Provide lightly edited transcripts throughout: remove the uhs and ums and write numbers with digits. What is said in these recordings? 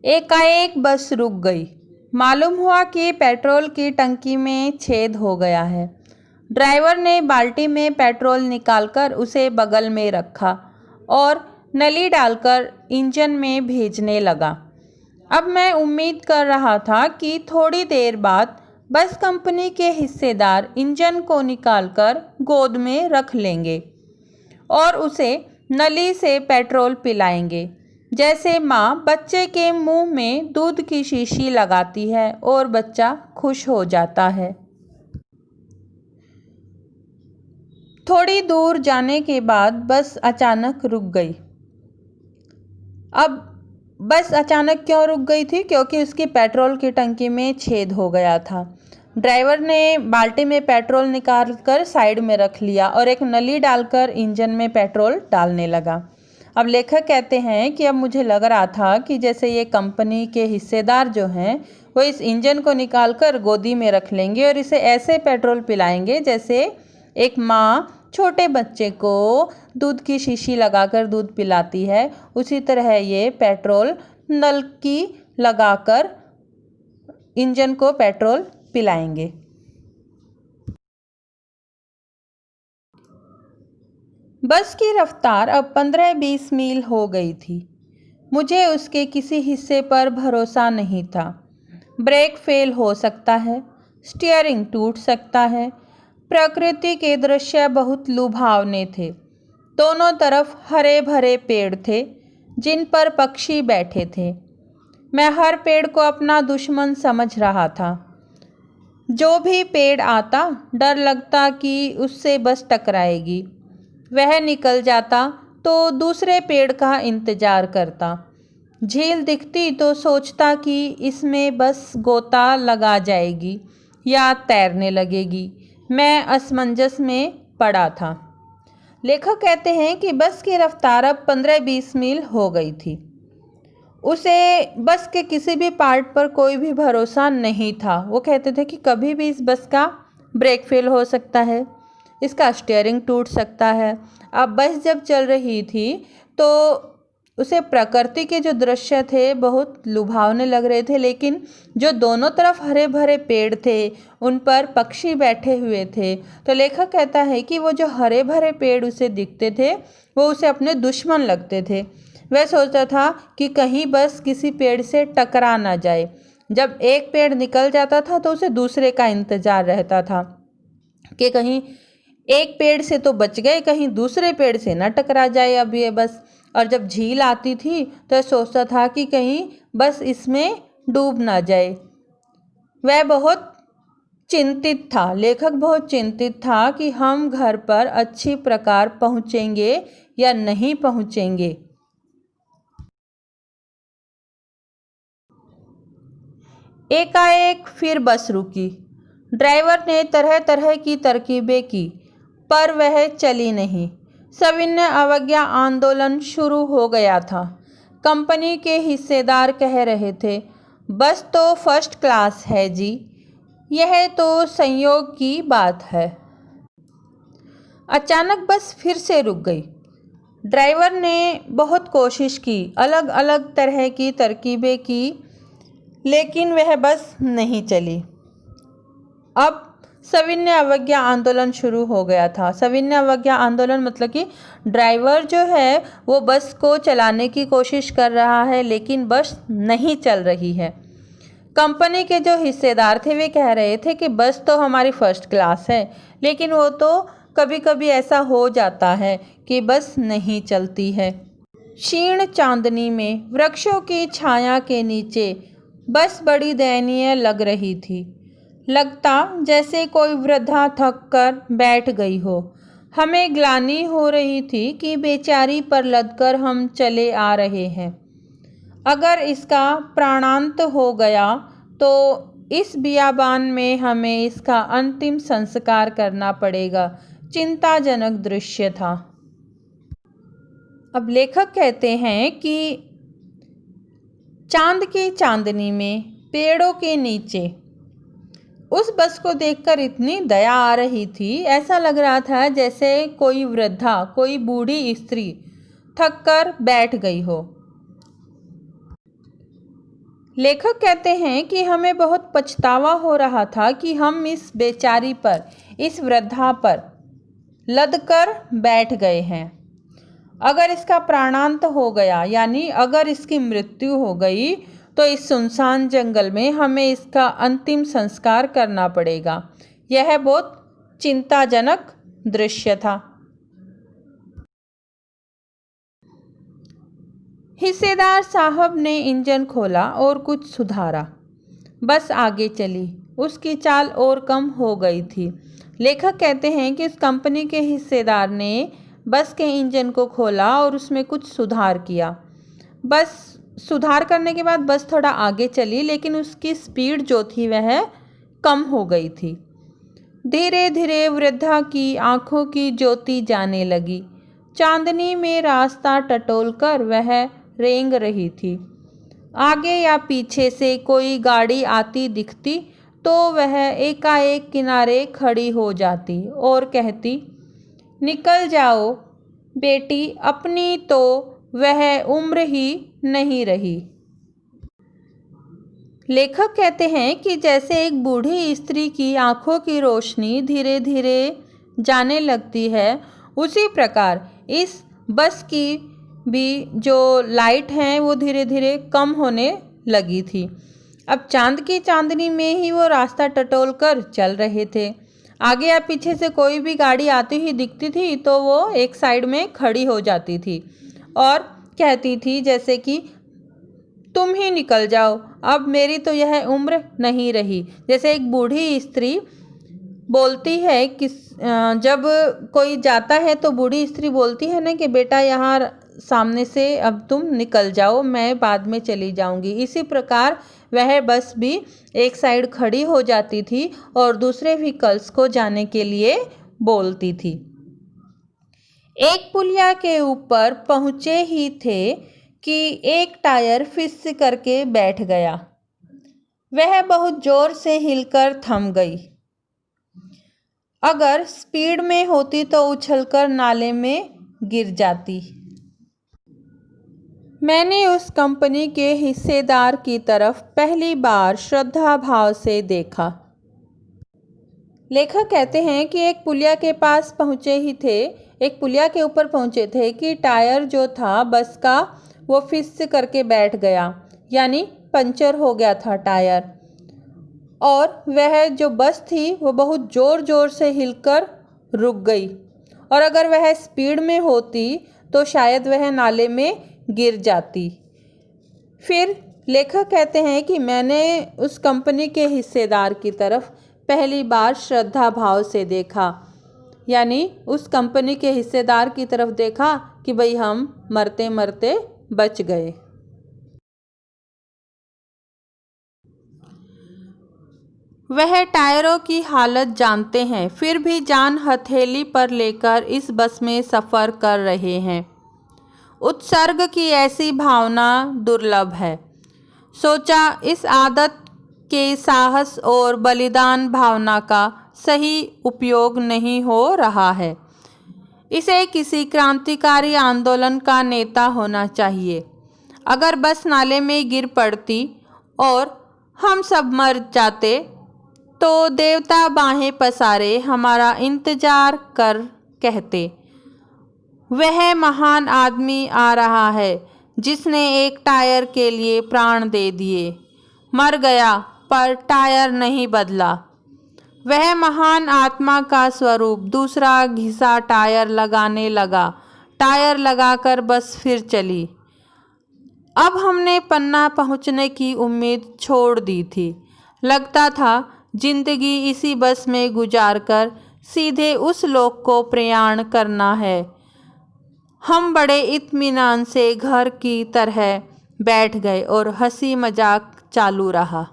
एकाएक बस रुक गई। मालूम हुआ कि पेट्रोल की टंकी में छेद हो गया है। ड्राइवर ने बाल्टी में पेट्रोल निकालकर उसे बगल में रखा और नली डालकर इंजन में भेजने लगा। अब मैं उम्मीद कर रहा था कि थोड़ी देर बाद बस कंपनी के हिस्सेदार इंजन को निकालकर गोद में रख लेंगे और उसे नली से पेट्रोल पिलाएंगे, जैसे माँ बच्चे के मुंह में दूध की शीशी लगाती है और बच्चा खुश हो जाता है। थोड़ी दूर जाने के बाद बस अचानक रुक गई। अब बस अचानक क्यों रुक गई थी? क्योंकि उसकी पेट्रोल की टंकी में छेद हो गया था। ड्राइवर ने बाल्टी में पेट्रोल निकाल कर साइड में रख लिया और एक नली डालकर इंजन में पेट्रोल डालने लगा। अब लेखक कहते हैं कि अब मुझे लग रहा था कि जैसे ये कंपनी के हिस्सेदार जो हैं वो इस इंजन को निकालकर गोदी में रख लेंगे और इसे ऐसे पेट्रोल पिलाएंगे जैसे एक माँ छोटे बच्चे को दूध की शीशी लगाकर दूध पिलाती है। उसी तरह ये पेट्रोल नल की लगाकर इंजन को पेट्रोल पिलाएंगे। बस की रफ्तार अब 15-20 मील हो गई थी। मुझे उसके किसी हिस्से पर भरोसा नहीं था। ब्रेक फेल हो सकता है, स्टीयरिंग टूट सकता है। प्रकृति के दृश्य बहुत लुभावने थे। दोनों तरफ हरे भरे पेड़ थे जिन पर पक्षी बैठे थे। मैं हर पेड़ को अपना दुश्मन समझ रहा था। जो भी पेड़ आता डर लगता कि उससे बस टकराएगी। वह निकल जाता तो दूसरे पेड़ का इंतजार करता। झील दिखती तो सोचता कि इसमें बस गोता लगा जाएगी या तैरने लगेगी। मैं असमंजस में पड़ा था। लेखक कहते हैं कि बस की रफ्तार अब 15-20 मील हो गई थी। उसे बस के किसी भी पार्ट पर कोई भी भरोसा नहीं था। वो कहते थे कि कभी भी इस बस का ब्रेक फेल हो सकता है, इसका स्टीयरिंग टूट सकता है। अब बस जब चल रही थी तो उसे प्रकृति के जो दृश्य थे बहुत लुभावने लग रहे थे, लेकिन जो दोनों तरफ हरे भरे पेड़ थे उन पर पक्षी बैठे हुए थे। तो लेखक कहता है कि वो जो हरे भरे पेड़ उसे दिखते थे वो उसे अपने दुश्मन लगते थे। वह सोचता था कि कहीं बस किसी पेड़ से टकरा ना जाए। जब एक पेड़ निकल जाता था तो उसे दूसरे का इंतजार रहता था कि कहीं एक पेड़ से तो बच गए, कहीं दूसरे पेड़ से न टकरा जाए अब ये बस। और जब झील आती थी तो सोचता था कि कहीं बस इसमें डूब ना जाए। वह बहुत चिंतित था। लेखक बहुत चिंतित था कि हम घर पर अच्छी प्रकार पहुँचेंगे या नहीं पहुँचेंगे। एकाएक फिर बस रुकी। ड्राइवर ने तरह तरह की तरकीबें की पर वह चली नहीं। सविनय अवज्ञा आंदोलन शुरू हो गया था। कंपनी के हिस्सेदार कह रहे थे, बस तो फर्स्ट क्लास है जी, यह तो संयोग की बात है। अचानक बस फिर से रुक गई। ड्राइवर ने बहुत कोशिश की, अलग अलग तरह की तरकीबें की, लेकिन वह बस नहीं चली। अब सविनय अवज्ञा आंदोलन शुरू हो गया था। सविनय अवज्ञा आंदोलन मतलब कि ड्राइवर जो है वो बस को चलाने की कोशिश कर रहा है लेकिन बस नहीं चल रही है। कंपनी के जो हिस्सेदार थे वे कह रहे थे कि बस तो हमारी फर्स्ट क्लास है, लेकिन वो तो कभी कभी ऐसा हो जाता है कि बस नहीं चलती है। क्षीण चांदनी में वृक्षों की छाया के नीचे बस बड़ी दयनीय लग रही थी। लगता जैसे कोई वृद्धा थक कर बैठ गई हो। हमें ग्लानि हो रही थी कि बेचारी पर लदकर हम चले आ रहे हैं। अगर इसका प्राणांत हो गया तो इस बियाबान में हमें इसका अंतिम संस्कार करना पड़ेगा। चिंताजनक दृश्य था। अब लेखक कहते हैं कि चांद की चांदनी में पेड़ों के नीचे उस बस को देखकर इतनी दया आ रही थी, ऐसा लग रहा था जैसे कोई वृद्धा, कोई बूढ़ी स्त्री थक कर बैठ गई हो। लेखक कहते हैं कि हमें बहुत पछतावा हो रहा था कि हम इस बेचारी पर, इस वृद्धा पर लद कर बैठ गए हैं। अगर इसका प्राणांत हो गया, यानी अगर इसकी मृत्यु हो गई, तो इस सुनसान जंगल में हमें इसका अंतिम संस्कार करना पड़ेगा। यह बहुत चिंताजनक दृश्य था। हिस्सेदार साहब ने इंजन खोला और कुछ सुधारा। बस आगे चली। उसकी चाल और कम हो गई थी। लेखक कहते हैं कि उस कंपनी के हिस्सेदार ने बस के इंजन को खोला और उसमें कुछ सुधार किया। बस सुधार करने के बाद बस थोड़ा आगे चली, लेकिन उसकी स्पीड जो थी वह कम हो गई थी। धीरे धीरे वृद्धा की आंखों की ज्योति जाने लगी। चांदनी में रास्ता टटोलकर वह रेंग रही थी। आगे या पीछे से कोई गाड़ी आती दिखती तो वह एकाएक किनारे खड़ी हो जाती और कहती, निकल जाओ बेटी, अपनी तो वह उम्र ही नहीं रही। लेखक कहते हैं कि जैसे एक बूढ़ी स्त्री की आंखों की रोशनी धीरे धीरे जाने लगती है, उसी प्रकार इस बस की भी जो लाइट हैं वो धीरे धीरे कम होने लगी थी। अब चांद की चांदनी में ही वो रास्ता टटोल कर चल रहे थे। आगे या पीछे से कोई भी गाड़ी आती हुई दिखती थी तो वो एक साइड में खड़ी हो जाती थी और कहती थी जैसे कि तुम ही निकल जाओ, अब मेरी तो यह उम्र नहीं रही। जैसे एक बूढ़ी स्त्री बोलती है कि जब कोई जाता है तो बूढ़ी स्त्री बोलती है ना कि बेटा यहाँ सामने से अब तुम निकल जाओ, मैं बाद में चली जाऊंगी। इसी प्रकार वह बस भी एक साइड खड़ी हो जाती थी और दूसरे व्हीकल्स को जाने के लिए बोलती थी। एक पुलिया के ऊपर पहुंचे ही थे कि एक टायर फिस करके बैठ गया। वह बहुत जोर से हिलकर थम गई। अगर स्पीड में होती तो उछलकर नाले में गिर जाती। मैंने उस कंपनी के हिस्सेदार की तरफ पहली बार श्रद्धा भाव से देखा। लेखक कहते हैं कि एक पुलिया के पास पहुंचे ही थे, एक पुलिया के ऊपर पहुंचे थे कि टायर जो था बस का वो फिस करके बैठ गया, यानी पंचर हो गया था टायर। और वह जो बस थी वो बहुत ज़ोर ज़ोर से हिलकर रुक गई और अगर वह स्पीड में होती तो शायद वह नाले में गिर जाती। फिर लेखक कहते हैं कि मैंने उस कंपनी के हिस्सेदार की तरफ पहली बार श्रद्धा भाव से देखा, यानी उस कंपनी के हिस्सेदार की तरफ देखा कि भाई हम मरते मरते बच गए। वह टायरों की हालत जानते हैं, फिर भी जान हथेली पर लेकर इस बस में सफ़र कर रहे हैं। उत्सर्ग की ऐसी भावना दुर्लभ है। सोचा इस आदत के साहस और बलिदान भावना का सही उपयोग नहीं हो रहा है। इसे किसी क्रांतिकारी आंदोलन का नेता होना चाहिए। अगर बस नाले में गिर पड़ती और हम सब मर जाते तो देवता बाहें पसारे हमारा इंतजार कर कहते, वह महान आदमी आ रहा है जिसने एक टायर के लिए प्राण दे दिए। मर गया पर टायर नहीं बदला। वह महान आत्मा का स्वरूप दूसरा घिसा टायर लगाने लगा। टायर लगाकर बस फिर चली। अब हमने पन्ना पहुंचने की उम्मीद छोड़ दी थी। लगता था जिंदगी इसी बस में गुजारकर सीधे उस लोक को प्रयाण करना है। हम बड़े इत्मीनान से घर की तरह बैठ गए और हंसी मजाक चालू रहा।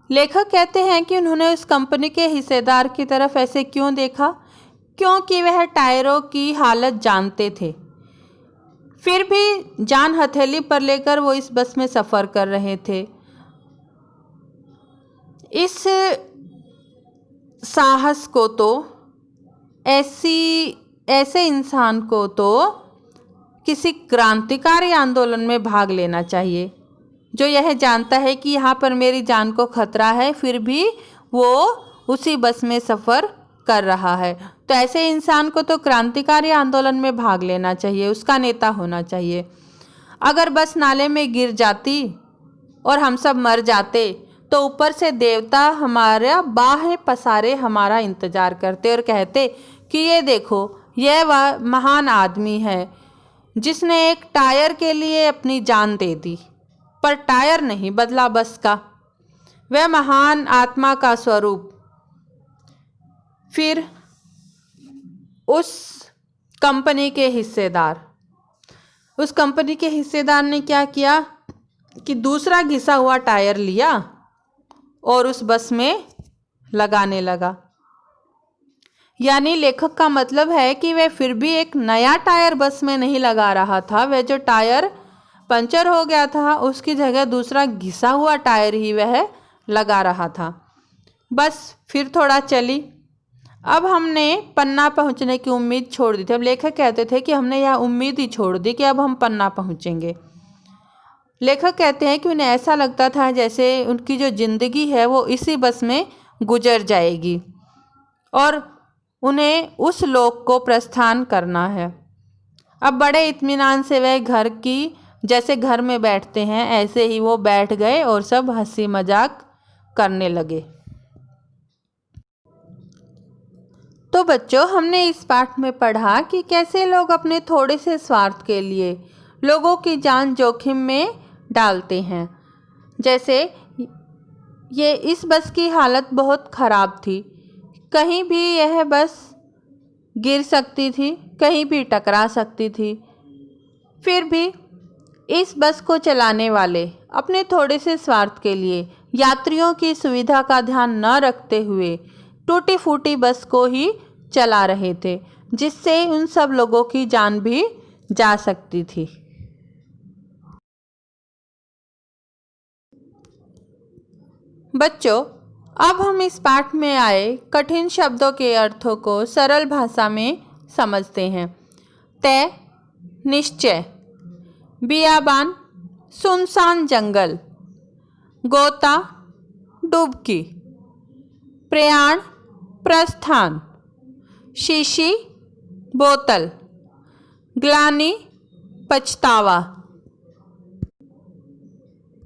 लेखक कहते हैं कि उन्होंने उस कंपनी के हिस्सेदार की तरफ ऐसे क्यों देखा, क्योंकि वह टायरों की हालत जानते थे। फिर भी जान हथेली पर लेकर वो इस बस में सफ़र कर रहे थे। इस साहस को तो ऐसे इंसान को तो किसी क्रांतिकारी आंदोलन में भाग लेना चाहिए, जो यह जानता है कि यहाँ पर मेरी जान को खतरा है, फिर भी वो उसी बस में सफ़र कर रहा है। तो ऐसे इंसान को तो क्रांतिकारी आंदोलन में भाग लेना चाहिए, उसका नेता होना चाहिए। अगर बस नाले में गिर जाती और हम सब मर जाते तो ऊपर से देवता हमारा बाहें पसारे हमारा इंतज़ार करते और कहते कि ये देखो, यह वह महान आदमी है जिसने एक टायर के लिए अपनी जान दे दी, पर टायर नहीं बदला बस का, वह महान आत्मा का स्वरूप। फिर उस कंपनी के हिस्सेदार ने क्या किया कि दूसरा घिसा हुआ टायर लिया और उस बस में लगाने लगा। यानी लेखक का मतलब है कि वह फिर भी एक नया टायर बस में नहीं लगा रहा था, वह जो टायर पंचर हो गया था उसकी जगह दूसरा घिसा हुआ टायर ही वह लगा रहा था। बस फिर थोड़ा चली। अब हमने पन्ना पहुंचने की उम्मीद छोड़ दी थी। अब लेखक कहते थे कि हमने यह उम्मीद ही छोड़ दी कि अब हम पन्ना पहुंचेंगे। लेखक कहते हैं कि उन्हें ऐसा लगता था जैसे उनकी जो ज़िंदगी है वो इसी बस में गुजर जाएगी और उन्हें उस लोक को प्रस्थान करना है। अब बड़े इत्मीनान से वह जैसे घर में बैठते हैं ऐसे ही वो बैठ गए और सब हंसी मजाक करने लगे। तो बच्चों, हमने इस पाठ में पढ़ा कि कैसे लोग अपने थोड़े से स्वार्थ के लिए लोगों की जान जोखिम में डालते हैं। जैसे इस बस की हालत बहुत ख़राब थी, कहीं भी यह बस गिर सकती थी, कहीं भी टकरा सकती थी। फिर भी इस बस को चलाने वाले अपने थोड़े से स्वार्थ के लिए यात्रियों की सुविधा का ध्यान न रखते हुए टूटी फूटी बस को ही चला रहे थे, जिससे उन सब लोगों की जान भी जा सकती थी। बच्चों, अब हम इस पाठ में आए कठिन शब्दों के अर्थों को सरल भाषा में समझते हैं। तय, निश्चय, बियाबान, सुनसान जंगल, गोता, डुबकी, प्रयाण, प्रस्थान, शीशी, बोतल, ग्लानि, पछतावा,